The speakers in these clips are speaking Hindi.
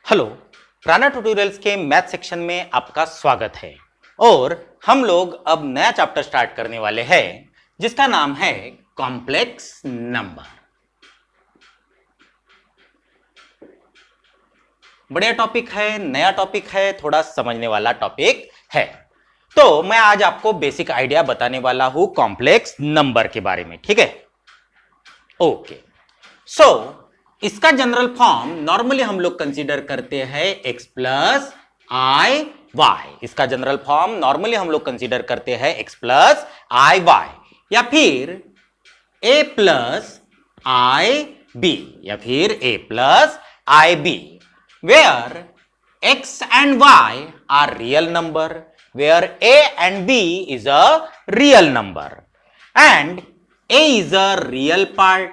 हेलो, राणा ट्यूटोरियल्स के मैथ सेक्शन में आपका स्वागत है। और हम लोग अब नया चैप्टर स्टार्ट करने वाले हैं जिसका नाम है कॉम्प्लेक्स नंबर। बढ़िया टॉपिक है, नया टॉपिक है, थोड़ा समझने वाला टॉपिक है। तो मैं आज आपको बेसिक आइडिया बताने वाला हूं कॉम्प्लेक्स नंबर के बारे में, ठीक है? ओके, सो इसका जनरल फॉर्म नॉर्मली हम लोग कंसीडर करते हैं x प्लस आई वाई। इसका जनरल फॉर्म नॉर्मली हम लोग कंसीडर करते हैं x प्लस आई वाई, या फिर a प्लस आई बी, या फिर a plus i b, where x and y are real number, where a and b is a real number and a is a real part,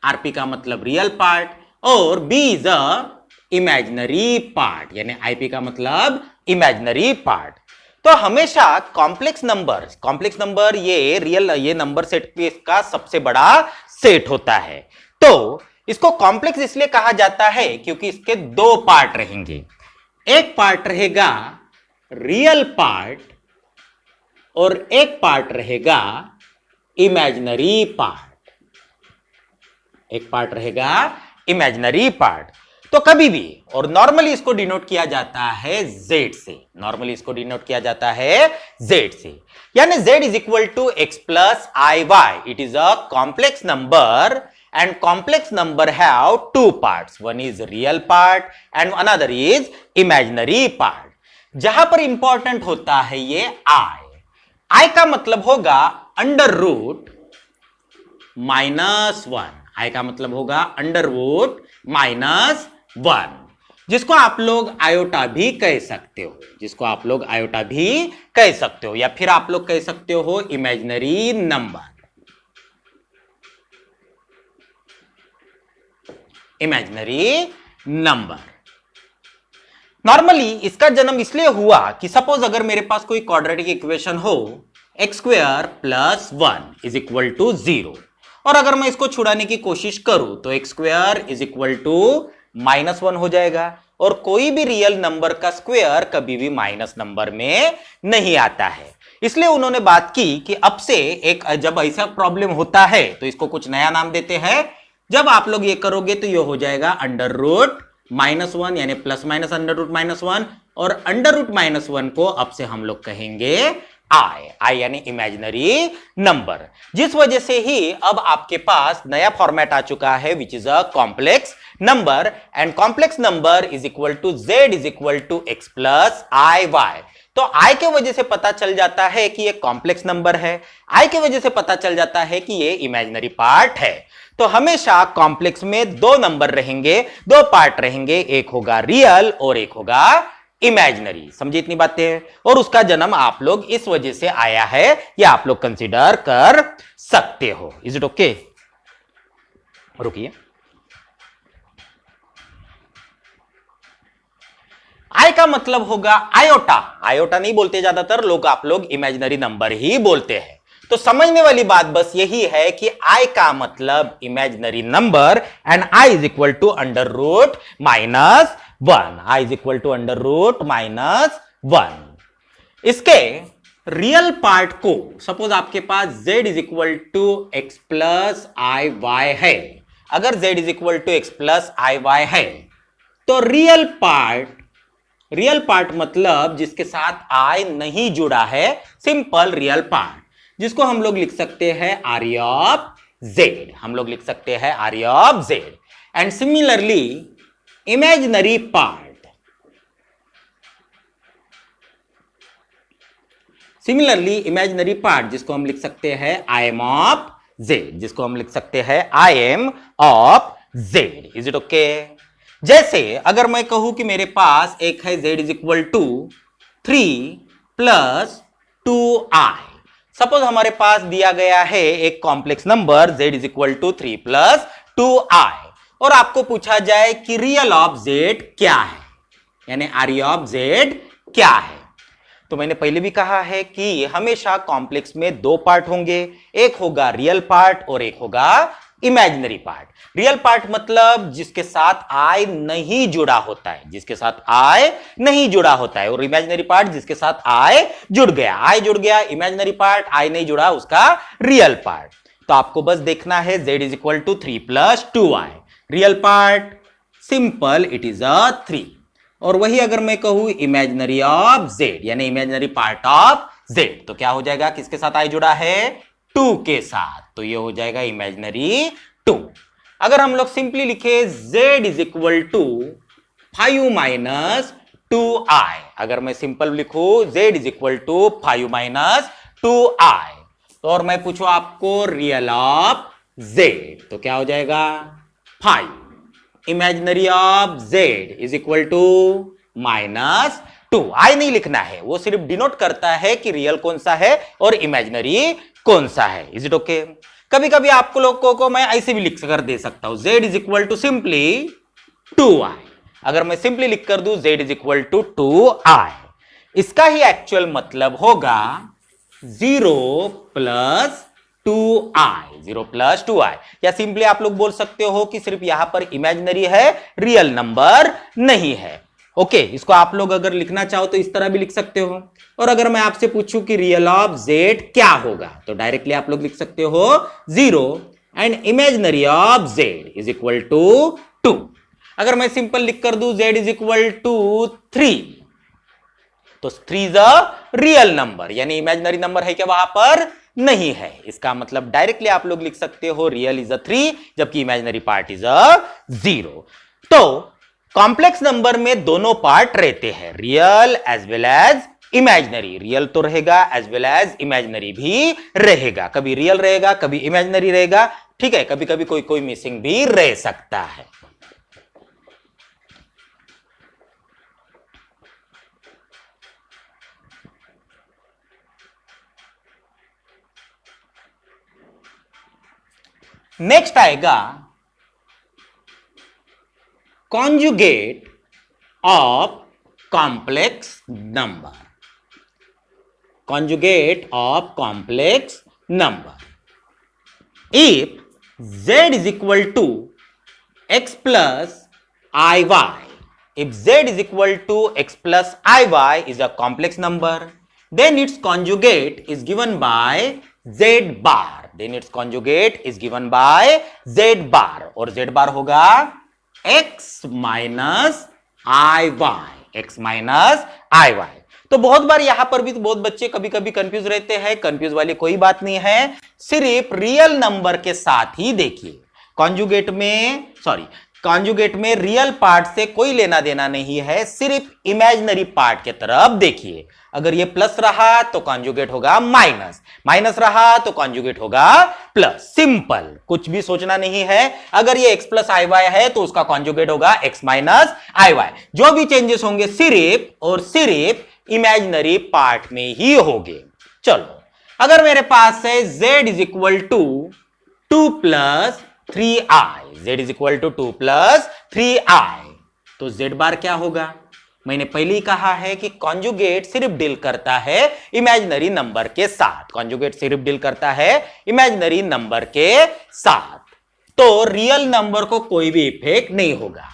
RP का मतलब रियल पार्ट, और b is a imaginary part, यानी आईपी का मतलब इमेजिनरी पार्ट। तो हमेशा कॉम्प्लेक्स नंबर ये नंबर सेट का सबसे बड़ा सेट होता है। तो इसको कॉम्प्लेक्स इसलिए कहा जाता है क्योंकि इसके दो पार्ट रहेंगे। एक पार्ट रहेगा रियल पार्ट और एक पार्ट रहेगा इमेजिनरी पार्ट। एक पार्ट रहेगा इमेजिनरी पार्ट। तो कभी भी, और नॉर्मली इसको डिनोट किया जाता है z से, नॉर्मली इसको डिनोट किया जाता है z से, यानी z is equal to x plus i y. It is a complex number and complex number have two parts, one is real part and another is imaginary part. जहां पर इंपॉर्टेंट होता है ये आई का मतलब होगा अंडर रूट -1। आई का मतलब होगा अंडर रूट -1, जिसको आप लोग आयोटा भी कह सकते हो, जिसको आप लोग आयोटा भी कह सकते हो, या फिर आप लोग कह सकते हो imaginary number. Imaginary number normally इसका जन्म इसलिए हुआ कि सपोज अगर मेरे पास कोई क्वाड्रेटिक इक्वेशन हो x square plus 1 is equal to 0, और अगर मैं इसको छुड़ाने की कोशिश करूं तो x square is equal to -1 हो जाएगा, और कोई भी रियल नंबर का स्क्वायर कभी भी माइनस नंबर में नहीं आता है। इसलिए उन्होंने बात की कि अब से जब ऐसा प्रॉब्लम होता है तो इसको कुछ नया नाम देते हैं। जब आप लोग ये करोगे तो ये हो जाएगा अंडर रूट -1, यानी प्लस माइनस अंडर रूट -1, और अंडर रूट -1 को अब से हम लोग कहेंगे आई यानी इमेजिनरी नंबर। जिस वजह से ही अब आपके पास नया फॉर्मेट आ चुका है which is a complex number, and complex number is equal to z is equal to x plus i y. तो आई के वजह से पता चल जाता है कि ये कॉम्प्लेक्स नंबर है, आई के वजह से पता चल जाता है कि ये इमेजिनरी पार्ट है। तो हमेशा कॉम्प्लेक्स में दो नंबर रहेंगे, दो पार्ट रहेंगे, एक होगा रियल और एक होगा इमेजिनरी। समझे इतनी बातें? और उसका जन्म आप लोग इस वजह से आया है, या आप लोग कंसीडर कर सकते हो। Is it okay? रुकिए, आई का मतलब होगा आयोटा। आयोटा नहीं बोलते ज्यादातर लोग, आप लोग इमेजिनरी नंबर ही बोलते हैं। तो समझने वाली बात बस यही है कि आई का मतलब imaginary number and i is equal to under root -1। I is equal to under root -1। इसके रियल पार्ट को, सपोज आपके पास z is equal to x plus i y है, अगर z is equal to x plus i y है तो रियल पार्ट मतलब जिसके साथ i नहीं जुड़ा है, सिंपल रियल पार्ट, जिसको हम लोग लिख सकते हैं आर ऑफ z। हम लोग लिख सकते हैं R of z। And similarly imaginary part जिसको हम लिख सकते हैं आई एम ऑफ z, जिसको हम लिख सकते हैं I am of z। Is it okay? जैसे अगर मैं कहूं कि मेरे पास एक है z is equal to 3 plus 2i। Suppose हमारे पास दिया गया है एक complex number z is equal to 3 plus 2i, और आपको पूछा जाए कि रियल ऑफ z क्या है, यानी आर ऑफ z क्या है। तो मैंने पहले भी कहा है कि हमेशा कॉम्प्लेक्स में दो पार्ट होंगे, एक होगा रियल पार्ट और एक होगा इमेजिनरी पार्ट। रियल पार्ट मतलब जिसके साथ आई नहीं जुड़ा होता है, जिसके साथ आई नहीं जुड़ा होता है, और इमेजिनरी पार्ट जिसके साथ आई जुड़ गया। आई जुड़ गया इमेजिनरी पार्ट, आई नहीं जुड़ा उसका रियल पार्ट। तो आपको बस देखना है z is equal to 3 plus 2i। Real part simple, it is a 3। और वही अगर मैं कहूं इमेजिनरी ऑफ z, यानी इमेजिनरी पार्ट ऑफ z, तो क्या हो जाएगा, किसके साथ आई जुड़ा है, 2 के साथ, तो ये हो जाएगा इमेजिनरी 2। अगर हम लोग सिंपली लिखे z is equal to 5 minus 2i, अगर मैं सिंपल लिखूं z is equal to 5 minus 2i, तो और मैं पूछूं आपको रियल ऑफ z, तो क्या हो जाएगा 5। Imaginary of z is equal to minus 2। I नहीं लिखना है, वो सिर्फ डिनोट करता है कि रियल कौन सा है और इमेजिनरी कौन सा है। Is it okay? कभी कभी आपको लोगों को मैं ऐसे भी लिख कर दे सकता हूं, z is equal to simply 2i। अगर मैं सिंपली लिख कर दूं z is equal to 2i, इसका ही एक्चुअल मतलब होगा 0 प्लस 2i, 0 प्लस 2i। या सिंपली आप लोग बोल सकते हो कि सिर्फ यहां पर इमेजिनरी है, रियल नंबर नहीं है। ओके, इसको आप लोग अगर लिखना चाहो तो इस तरह भी लिख सकते हो। और अगर मैं आपसे पूछूं कि रियल ऑफ z क्या होगा, तो डायरेक्टली आप लोग लिख सकते हो 0 and imaginary of z is equal to 2। अगर मैं सिंपल लिख कर दूं z इज इक्वल टू 3, तो 3 इज अ रियल नंबर, यानी इमेजिनरी नंबर है क्या वहां पर, नहीं है। इसका मतलब डायरेक्टली आप लोग लिख सकते हो रियल इज अ 3 जबकि इमेजिनरी पार्ट इज अ 0। तो कॉम्प्लेक्स नंबर में दोनों पार्ट रहते हैं, real as well as imaginary. Real तो रहेगा एज वेल एज इमेजिनरी भी रहेगा, कभी रियल रहेगा कभी इमेजिनरी रहेगा, ठीक है, कभी कभी कोई कोई मिसिंग भी रह सकता है। नेक्स्ट आएगा conjugate of complex number. Conjugate of complex number. If z is equal to x plus i y, if z is equal to x plus iy is a complex number, then its conjugate is given by z bar, then its conjugate is given by z bar, और z bar होगा x माइनस आई वाई, x माइनस आई वाई। तो बहुत बार यहां पर भी तो बहुत बच्चे कभी कभी कंफ्यूज रहते हैं, कंफ्यूज वाली कोई बात नहीं है, सिर्फ रियल नंबर के साथ ही देखिए। कॉन्जुगेट में रियल पार्ट से कोई लेना देना नहीं है, सिर्फ इमेजिनरी पार्ट के तरफ देखिए। अगर ये प्लस रहा तो कॉन्जुगेट होगा माइनस, माइनस रहा तो कॉन्जुगेट होगा प्लस। सिंपल, कुछ भी सोचना नहीं है। अगर ये x प्लस आई वाई है तो उसका कॉन्जुगेट होगा x माइनस आई वाई। जो भी चेंजेस होंगे सिर्फ और सिर्फ इमेजिनरी पार्ट में ही होंगे। चलो, अगर मेरे पास है z is equal to 2 plus 3i, z is equal to 2 plus 3i, तो z बार क्या होगा? मैंने पहले ही कहा है कि कॉन्जुगेट सिर्फ डील करता है इमेजिनरी नंबर के साथ, कॉन्जुगेट सिर्फ डील करता है इमेजिनरी नंबर के साथ, तो रियल नंबर को कोई भी इफेक्ट नहीं होगा।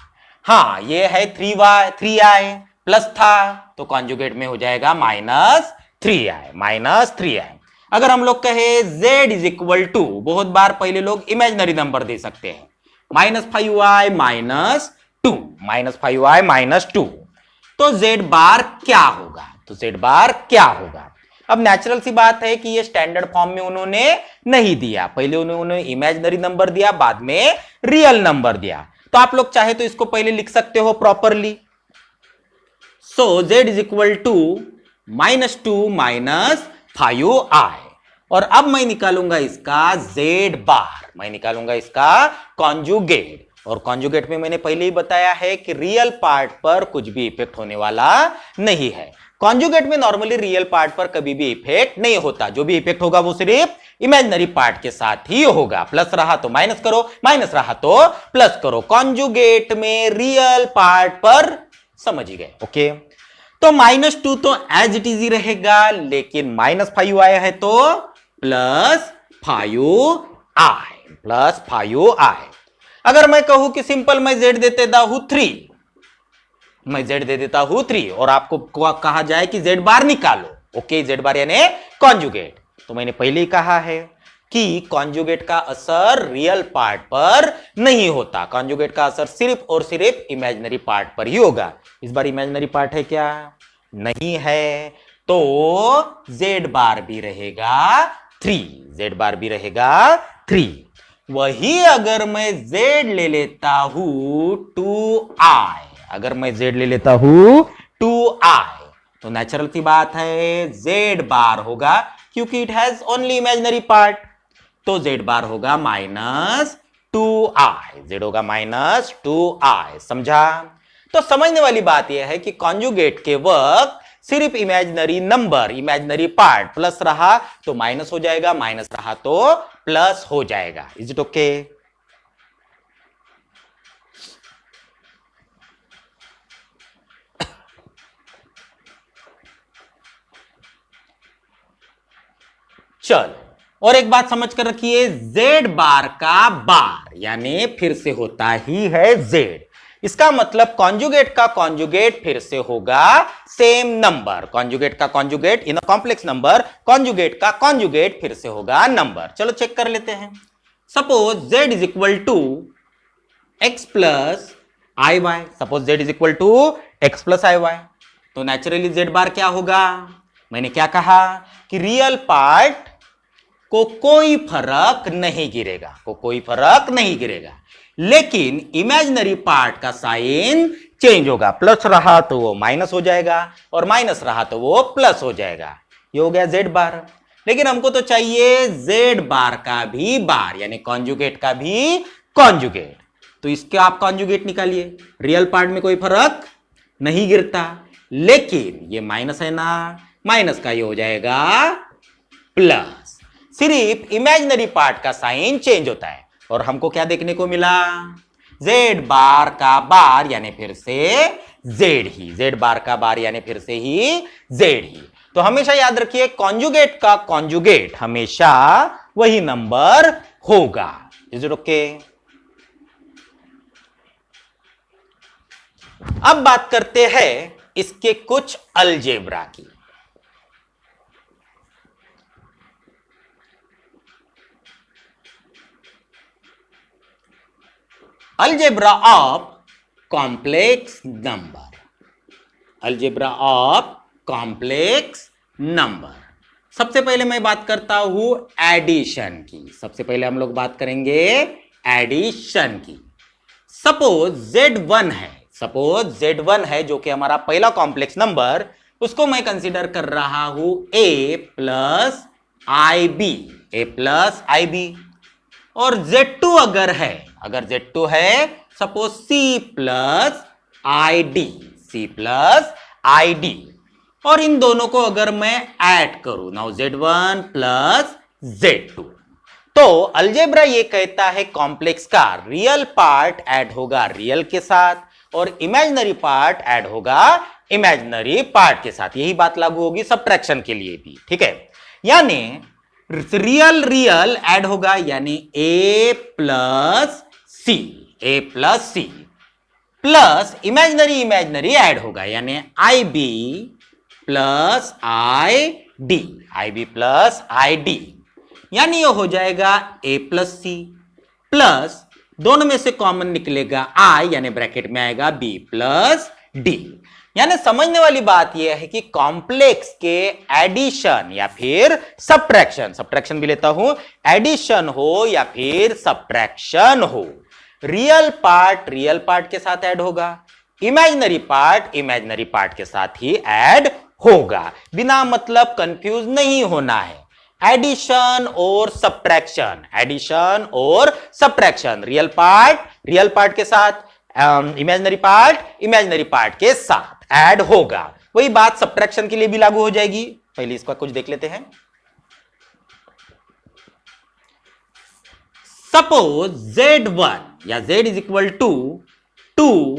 हाँ, ये है 3i प्लस था तो कॉन्जुगेट में हो जाएगा माइनस 3i। अगर हम लोग कहे z इज इक्वल टू, बहुत बार पहले लोग इमेजिनरी नंबर दे सकते हैं, -5i माइनस 2, -5i माइनस 2, तो z बार क्या होगा? तो z बार क्या होगा? अब नेचुरल सी बात है कि ये स्टैंडर्ड फॉर्म में उन्होंने नहीं दिया, पहले उन्होंने इमेजिनरी नंबर दिया, बाद में रियल नंबर दिया। तो आप लोग चाहे तो इसको पहले लिख सकते हो properly. So z is equal to -2 minus 5i, और अब मैं निकालूंगा इसका z बार, मैं निकालूंगा इसका कॉन्जुगेट। और कॉन्जुगेट में मैंने पहले ही बताया है कि रियल पार्ट पर कुछ भी इफेक्ट होने वाला नहीं है। कॉन्जुगेट में नॉर्मली रियल पार्ट पर कभी भी इफेक्ट नहीं होता, जो भी इफेक्ट होगा वो सिर्फ इमेजिनरी पार्ट के साथ ही होगा। प्लस रहा तो माइनस करो, माइनस रहा तो प्लस करो। कॉन्जुगेट में रियल पार्ट पर समझ ही गए, ओके। तो -2 तो एज इट इज ही रहेगा, लेकिन -5 आया है तो +5i। Plus 5i। अगर मैं कहूं कि सिंपल मैं z दे देता हूं 3, मैं z दे देता हूं 3 और आपको कहा जाए कि z बार निकालो, ओके, z बार यानी कॉन्जुगेट, तो मैंने पहले ही कहा है कि कॉन्जुगेट का असर रियल पार्ट पर नहीं होता, कॉन्जुगेट का असर सिर्फ और सिर्फ इमेजिनरी पार्ट पर ही होगा। इस बार इमेजिनरी पार्ट है क्या? नहीं है, तो z बार भी रहेगा 3, z बार भी रहेगा 3। वही अगर मैं z ले लेता हूं 2i, अगर मैं z ले लेता हूं 2i, तो नेचुरल सी बात है z बार होगा, क्योंकि it has only imaginary part, तो z बार होगा -2i, z होगा -2i। समझा? तो समझने वाली बात यह है कि कॉन्जुगेट के वक्त सिर्फ imaginary number, imaginary part plus रहा तो माइनस हो जाएगा, माइनस रहा तो प्लस हो जाएगा। Is it okay? चलो, और एक बात समझ कर रखिए, z बार का बार यानी फिर से होता ही है z, इसका मतलब कॉन्जुगेट का कॉन्जुगेट फिर से होगा सेम नंबर, कॉन्जुगेट का conjugate in a complex number, conjugate का कॉन्जुगेट फिर से होगा नंबर। चलो चेक कर लेते हैं। Suppose z is equal to x plus i y, suppose z is equal to x plus i y, तो नेचुरली z बार क्या होगा? मैंने क्या कहा कि रियल पार्ट को कोई फर्क नहीं गिरेगा, को कोई फर्क नहीं गिरेगा, लेकिन इमेजिनरी पार्ट का साइन चेंज होगा, प्लस रहा तो वो माइनस हो जाएगा और माइनस रहा तो वो प्लस हो जाएगा। ये हो गया z बार। लेकिन हमको तो चाहिए z बार का भी बार यानी कॉन्जुगेट का भी कॉन्जुगेट, तो इसके आप कॉन्जुगेट निकालिए, रियल पार्ट में कोई फर्क नहीं गिरता, लेकिन ये माइनस है ना, माइनस का ये हो जाएगा प्लस, सिर्फ इमेजिनरी पार्ट का साइन चेंज होता है। और हमको क्या देखने को मिला? z बार का बार यानी फिर से z ही, z बार का बार यानी फिर से ही z ही। तो हमेशा याद रखिए कॉन्जुगेट का कॉन्जुगेट हमेशा वही नंबर होगा। Is it okay? अब बात करते हैं इसके कुछ अलजेब्रा की। Algebra of complex number, algebra of complex number. सबसे पहले मैं बात करता हूं एडिशन की, सबसे पहले हम लोग बात करेंगे एडिशन की। सपोज z1 है, सपोज z1 है जो कि हमारा पहला कॉम्प्लेक्स नंबर, उसको मैं कंसीडर कर रहा हूं a plus i b, a plus i b. और z2 अगर है, अगर z2 है सपोज c प्लस आई डी, c प्लस आई डी, और इन दोनों को अगर मैं ऐड करूं, नाउ z1 प्लस z2, तो अलजेब्रा ये कहता है कॉम्प्लेक्स का रियल पार्ट ऐड होगा रियल के साथ और इमेजिनरी पार्ट ऐड होगा इमेजिनरी पार्ट के साथ। यही बात लागू होगी सब्ट्रैक्शन के लिए भी, ठीक है? यानी रियल रियल ऐड होगा यानी a plus C, A plus C, plus imaginary imaginary add होगा यानी I B plus I D, I B plus I D, यानी ये हो जाएगा a प्लस सी, प्लस दोनों में से कॉमन निकलेगा i यानी ब्रैकेट में आएगा b प्लस डी। यानी समझने वाली बात यह है कि कॉम्प्लेक्स के एडिशन या फिर सब्ट्रैक्शन, सब्ट्रैक्शन भी लेता हूं, एडिशन हो या फिर सब्ट्रैक्शन हो, रियल पार्ट के साथ ऐड होगा, इमेजिनरी पार्ट के साथ ही ऐड होगा। बिना मतलब कंफ्यूज नहीं होना है, एडिशन और सब्ट्रैक्शन, एडिशन और सब्ट्रैक्शन, रियल पार्ट के साथ, इमेजिनरी पार्ट के साथ ऐड होगा। वही बात सब्ट्रैक्शन के लिए भी लागू हो जाएगी। पहले इसका कुछ देख लेते हैं। सपोज z1 या z is equal to 2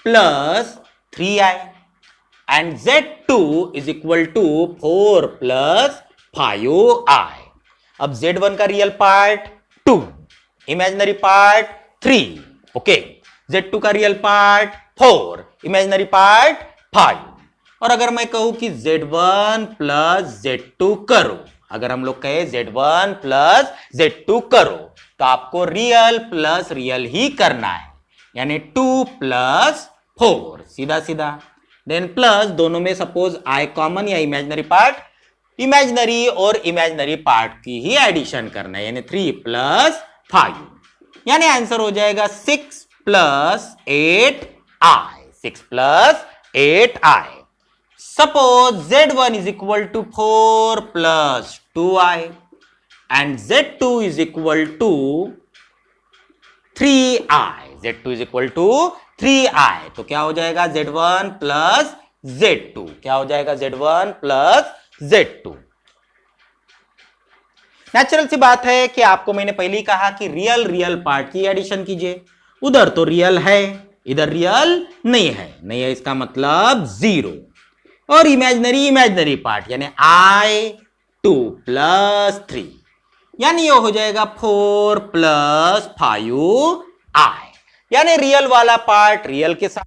plus 3i and z2 is equal to 4 plus 5i। अब z1 का real part 2 imaginary part 3, okay. Z2 का रियल पार्ट 4, इमेजिनरी पार्ट 5। और अगर मैं कहूं कि Z1 प्लस Z2 करो, अगर हम लोग कहें Z1 प्लस Z2 करो, तो आपको रियल प्लस रियल ही करना है, यानी 2 प्लस 4, सीधा सीधा। देन प्लस दोनों में सपोज आई कॉमन या इमेजिनरी पार्ट, इमेजिनरी और इमेजिनरी पार्ट की ही एडिशन करना है, यानी 3 प्लस 5, यानी आंसर हो जाएगा 6 plus 8i, 6 plus 8i। Suppose Z1 is equal to 4 plus 2i and Z2 is equal to 3i, Z2 is equal to 3i, तो क्या हो जाएगा Z1 प्लस Z2, क्या हो जाएगा Z1 प्लस Z2। नेचुरल सी बात है कि आपको मैंने पहले ही कहा कि रियल रियल पार्ट की एडिशन कीजिए, उधर तो रियल है, इधर रियल नहीं है, इसका मतलब 0। और इमेजिनरी इमेजिनरी पार्ट यानी I2 प्लस 3, यानी ये हो जाएगा 4 प्लस 5i, यानी रियल वाला पार्ट रियल के साथ